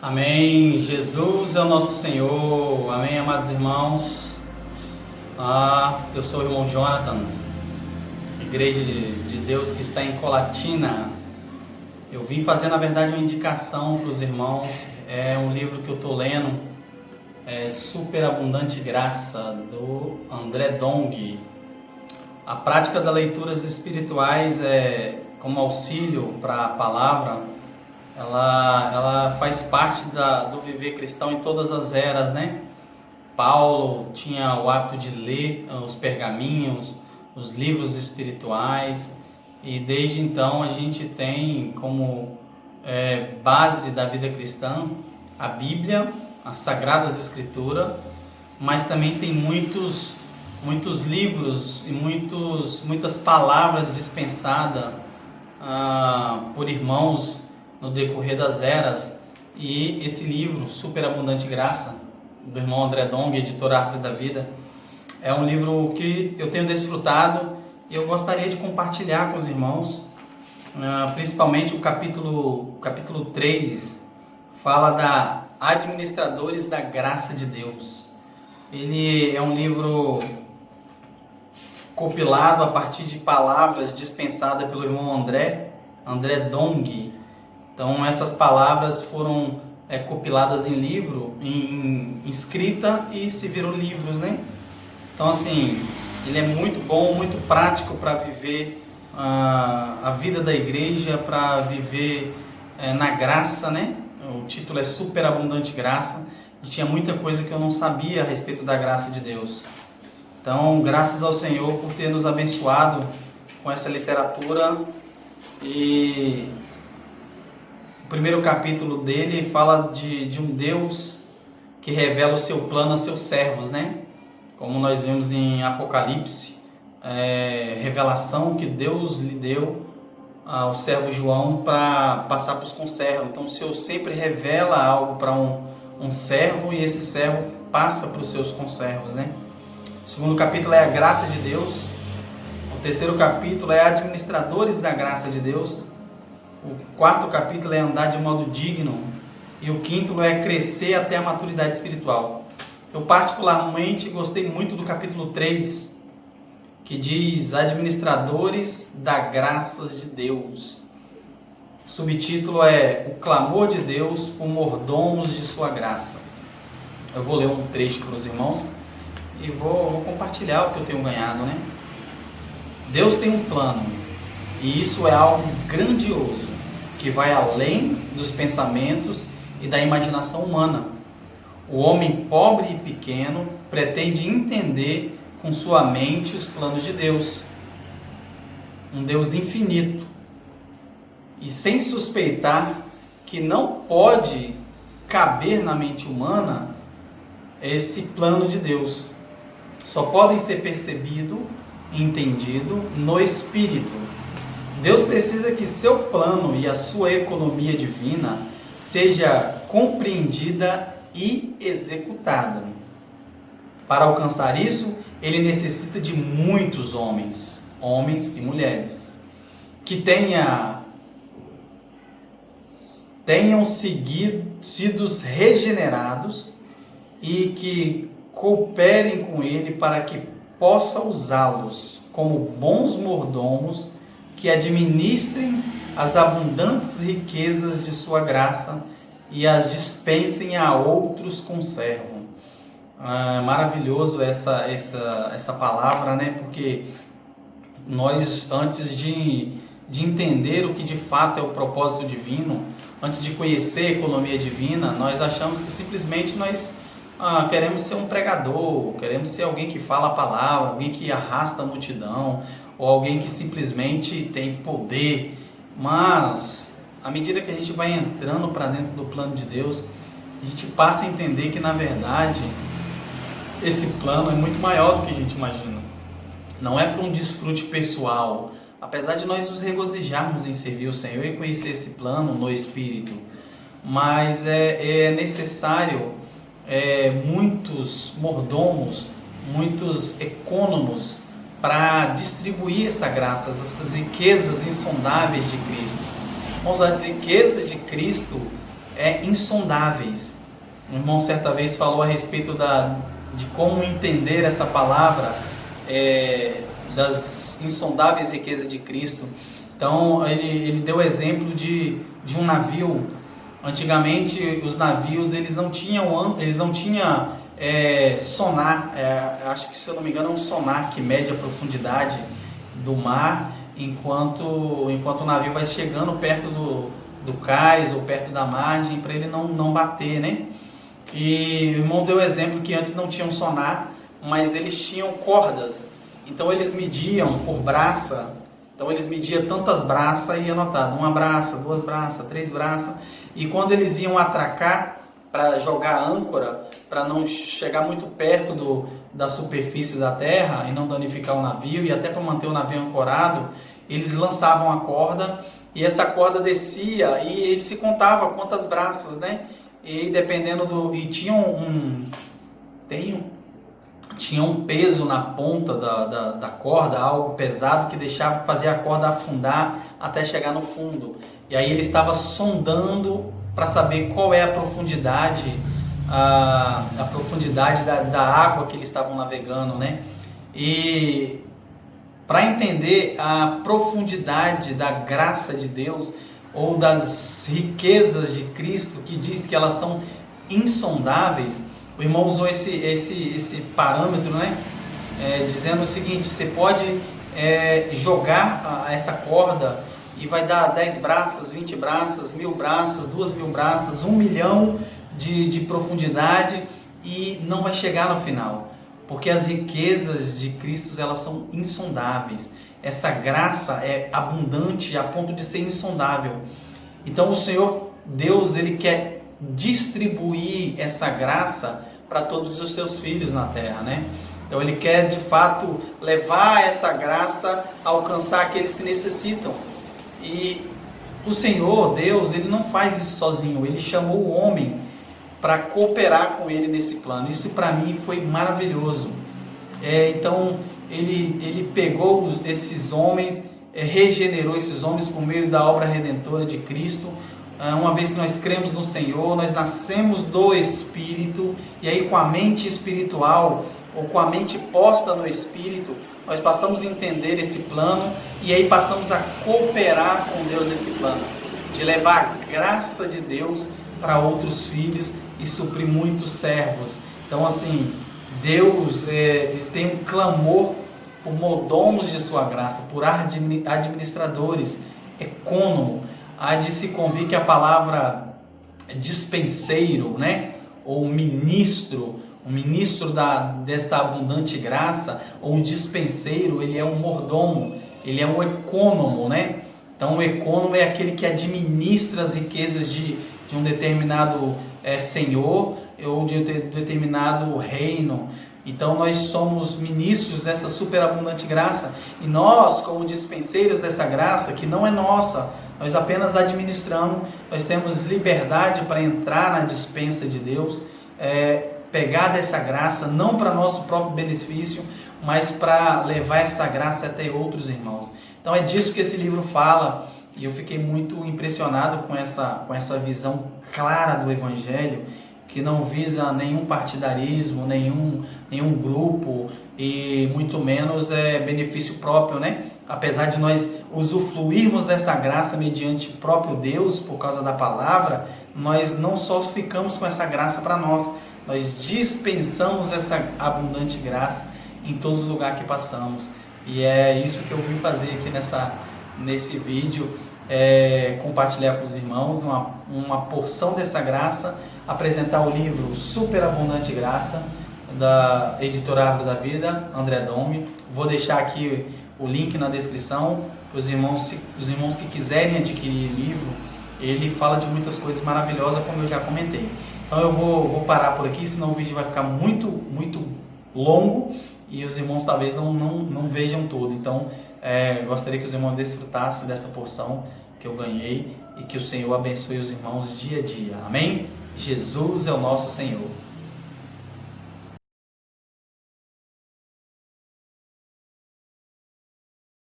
Amém. Jesus é o nosso Senhor. Amém, amados irmãos. Eu sou o irmão Jonathan, Igreja de Deus que está em Colatina. Eu vim fazer, na verdade, uma indicação para os irmãos. É um livro que eu estou lendo, Superabundante Graça, do André Dong. A prática das leituras espirituais como auxílio para a palavra. Ela faz parte do viver cristão em todas as eras, né? Paulo tinha o hábito de ler os pergaminhos, os livros espirituais, e desde então a gente tem como base da vida cristã a Bíblia, as Sagradas Escrituras, mas também tem muitos livros e muitas palavras dispensadas por irmãos no decorrer das eras. E esse livro, Superabundante Graça, do irmão André Dong, editor Árvore da Vida, é um livro que eu tenho desfrutado e eu gostaria de compartilhar com os irmãos, principalmente o capítulo 3, fala da Administradores da Graça de Deus. Ele é um livro compilado a partir de palavras dispensadas pelo irmão André Dong. Então essas palavras foram compiladas em livro, em escrita, e se virou livros, né? Então assim, ele é muito bom, muito prático para viver a vida da igreja, para viver na graça, né? O título é Superabundante Graça, e tinha muita coisa que eu não sabia a respeito da graça de Deus. Então, graças ao Senhor por ter nos abençoado com essa literatura. E o primeiro capítulo dele fala de um Deus que revela o seu plano a seus servos, né? Como nós vimos em Apocalipse, revelação que Deus lhe deu ao servo João para passar para os conservos. Então o Senhor sempre revela algo para um servo, e esse servo passa para os seus conservos, né? O segundo capítulo é a graça de Deus. O terceiro capítulo é administradores da graça de Deus. O quarto capítulo é andar de modo digno. E o quinto é crescer até a maturidade espiritual. Eu particularmente gostei muito do capítulo 3, que diz administradores da graça de Deus. O subtítulo é o clamor de Deus por mordomos de sua graça. Eu vou ler um trecho para os irmãos e vou compartilhar o que eu tenho ganhado, né? Deus tem um plano, e isso é algo grandioso, que vai além dos pensamentos e da imaginação humana. O homem pobre e pequeno pretende entender com sua mente os planos de Deus, um Deus infinito, e sem suspeitar que não pode caber na mente humana esse plano de Deus. Só podem ser percebido e entendido no Espírito. Deus precisa que seu plano e a sua economia divina seja compreendida e executada. Para alcançar isso, ele necessita de muitos homens e mulheres, que tenham sido regenerados e que cooperem com ele para que possa usá-los como bons mordomos que administrem as abundantes riquezas de sua graça e as dispensem a outros com servo. Maravilhoso essa palavra, né? Porque nós, antes de entender o que de fato é o propósito divino, antes de conhecer a economia divina, nós achamos que simplesmente nós queremos ser um pregador, queremos ser alguém que fala a palavra, alguém que arrasta a multidão, ou alguém que simplesmente tem poder. Mas à medida que a gente vai entrando para dentro do plano de Deus, a gente passa a entender que, na verdade, esse plano é muito maior do que a gente imagina. Não é para um desfrute pessoal, apesar de nós nos regozijarmos em servir o Senhor e conhecer esse plano no Espírito, mas é necessário muitos mordomos, muitos econômicos para distribuir essa graça, essas riquezas insondáveis de Cristo. Irmãos, as riquezas de Cristo insondáveis. O irmão certa vez falou a respeito de como entender essa palavra, das insondáveis riquezas de Cristo. Então ele deu o exemplo de um navio. Antigamente os navios eles não tinham sonar, acho que, se eu não me engano, é um sonar que mede a profundidade do mar enquanto o navio vai chegando perto do cais ou perto da margem, para ele não bater, né? E o irmão deu o exemplo que antes não tinham sonar, mas eles tinham cordas. Então eles mediam por braça. Então eles mediam tantas braças e anotavam: 1 braça, 2 braças, 3 braças. E quando eles iam atracar para jogar a âncora, para não chegar muito perto da superfície da terra e não danificar o navio, e até para manter o navio ancorado, eles lançavam a corda, e essa corda descia e se contava quantas braças, né? E dependendo e tinha um peso na ponta da corda, algo pesado que fazia a corda afundar até chegar no fundo. E aí ele estava sondando para saber qual é a profundidade, a profundidade da água que eles estavam navegando, né? E para entender a profundidade da graça de Deus, ou das riquezas de Cristo, que diz que elas são insondáveis, o irmão usou esse parâmetro, né? Dizendo o seguinte: você pode jogar essa corda e vai dar 10 braças, 20 braças, 1000 braças, 2000 braças, 1 milhão de profundidade, e não vai chegar no final, porque as riquezas de Cristo, elas são insondáveis. Essa graça é abundante a ponto de ser insondável. Então o Senhor Deus, Ele quer distribuir essa graça para todos os seus filhos na terra, né? Então Ele quer de fato levar essa graça a alcançar aqueles que necessitam. E o Senhor Deus, Ele não faz isso sozinho. Ele chamou o homem para cooperar com Ele nesse plano. Isso para mim foi maravilhoso. Então ele pegou esses homens, regenerou esses homens por meio da obra redentora de Cristo. Uma vez que nós cremos no Senhor, nós nascemos do Espírito, e aí com a mente espiritual, ou com a mente posta no Espírito, nós passamos a entender esse plano, e aí passamos a cooperar com Deus nesse plano, de levar a graça de Deus para outros filhos e suprir muitos servos. Então assim, Deus tem um clamor por mordomos de sua graça, por administradores, ecônomo. Há de se convir que a palavra dispenseiro, né, ou ministro, o ministro dessa abundante graça, ou um dispenseiro, ele é um mordomo, ele é um ecônomo, né? Então o ecônomo é aquele que administra as riquezas de um determinado senhor, ou de um determinado reino. Então nós somos ministros dessa superabundante graça, e nós, como dispenseiros dessa graça, que não é nossa, nós apenas administramos, nós temos liberdade para entrar na dispensa de Deus, pegar dessa graça, não para nosso próprio benefício, mas para levar essa graça até outros irmãos. Então é disso que esse livro fala, e eu fiquei muito impressionado com essa visão clara do Evangelho, que não visa nenhum partidarismo, nenhum grupo, e muito menos benefício próprio, né? Apesar de nós usufruirmos dessa graça mediante o próprio Deus, por causa da palavra, nós não só ficamos com essa graça para nós dispensamos essa abundante graça em todos os lugares que passamos. E é isso que eu vim fazer aqui nesse vídeo, compartilhar com os irmãos uma porção dessa graça, apresentar o livro Superabundante Graça, da editora Árvore da Vida, André Domi. Vou deixar aqui o link na descrição para os irmãos que quiserem adquirir o livro. Ele fala de muitas coisas maravilhosas, como eu já comentei. Então eu vou parar por aqui, senão o vídeo vai ficar muito, muito longo e os irmãos talvez não vejam tudo. Então gostaria que os irmãos desfrutassem dessa porção que eu ganhei, e que o Senhor abençoe os irmãos dia a dia. Amém? Jesus é o nosso Senhor.